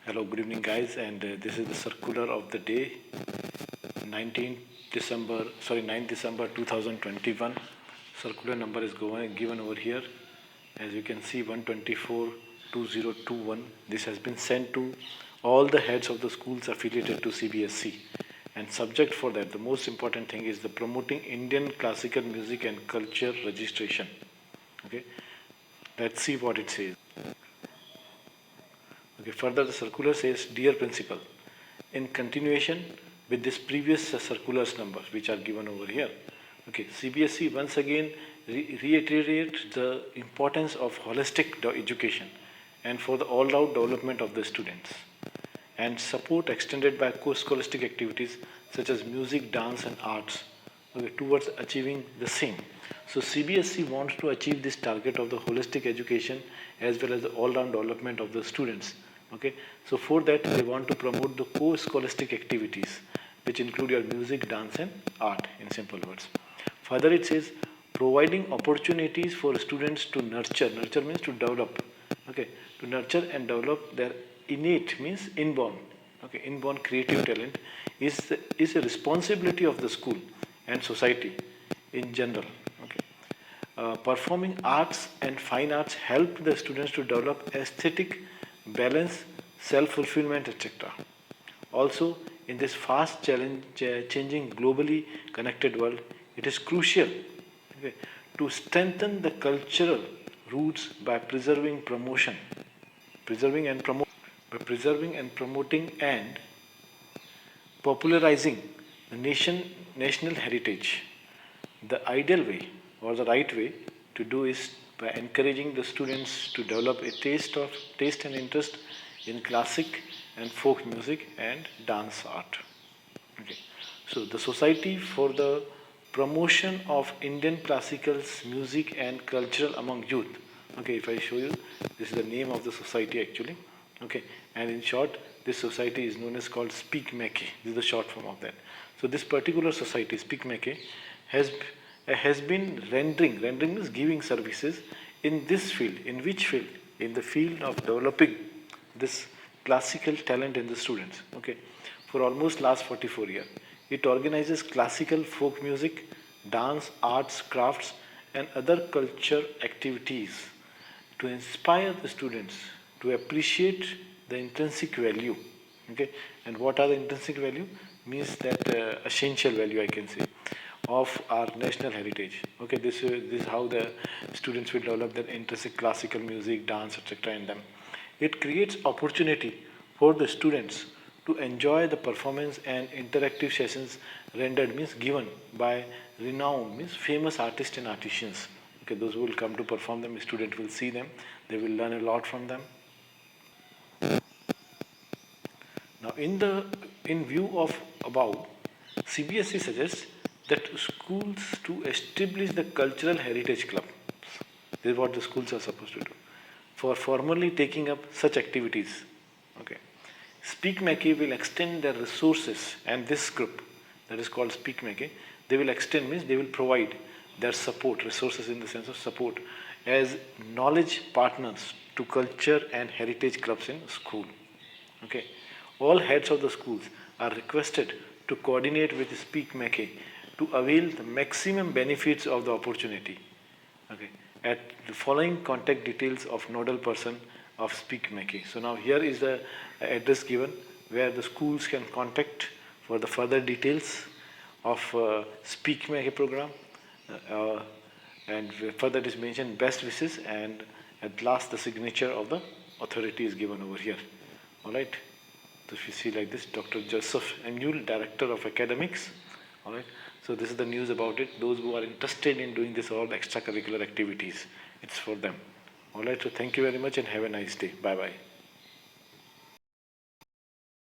Hello, good evening, guys, and this is the circular of the day, 19th December, 9th December 2021. Circular number is given over here. As you can see, 124-2021. This has been sent to all the heads of the schools affiliated to CBSE. And subject for that, the most important thing is the promoting Indian classical music and culture registration. Okay, let's see what it says. Okay, further the circular says, Dear Principal, in continuation with this previous circulars numbers which are given over here, okay, CBSE once again reiterates the importance of holistic education and for the all-round development of the students and support extended by co-scholastic activities such as music, dance and arts, okay, towards achieving the same. So CBSE wants to achieve this target of the holistic education as well as the all-round development of the students. Okay, so for that they want to promote the co-scholastic activities which include your music, dance and art in simple words. Further it says providing opportunities for students to nurture means to develop, okay, to nurture and develop their innate means inborn, okay, inborn creative talent is a responsibility of the school and society in general. Okay, performing arts and fine arts help the students to develop aesthetic balance, self-fulfillment, etc. Also, in this fast changing globally connected world, it is crucial, okay, to strengthen the cultural roots by preserving and promoting and popularizing the national heritage. The ideal way or the right way to do is by encouraging the students to develop a taste and interest in classic and folk music and dance art. Okay. So the Society for the Promotion of Indian Classical Music and Cultural among Youth. Okay, if I show you, this is the name of the society actually. Okay, and in short, this society is known as called SpeakMake. This is the short form of that. So this particular society, SpeakMake, has been rendering means giving services in this field. In which field? In the field of developing this classical talent in the students. Okay, for almost last 44 years. It organizes classical folk music, dance, arts, crafts, and other culture activities to inspire the students to appreciate the intrinsic value. Okay, and what are the intrinsic value? Means that essential value, I can say, of our national heritage. Okay, this is how the students will develop their intrinsic classical music, dance, etc. in them. It creates opportunity for the students to enjoy the performance and interactive sessions rendered means given by renowned means famous artists and artisans. Okay, those who will come to perform them, students will see them, they will learn a lot from them. Now in view of above, CBSE suggests that schools to establish the cultural heritage club. This is what the schools are supposed to do for formally taking up such activities. Okay. SpeakMake will extend their resources, and this group that is called SpeakMake, they will extend means they will provide their support, resources in the sense of support, as knowledge partners to culture and heritage clubs in school. Okay, all heads of the schools are requested to coordinate with SpeakMake to avail the maximum benefits of the opportunity. Okay, at the following contact details of nodal person of SpeakMake. So now here is the address given where the schools can contact for the further details of SpeakMake program, and further it is mentioned best wishes, and at last the signature of the authority is given over here. All right. So if you see like this, Dr. Joseph Emule, Director of Academics. All right. So this is the news about it. Those who are interested in doing this all extracurricular activities, it's for them. All right. So thank you very much and have a nice day. Bye bye.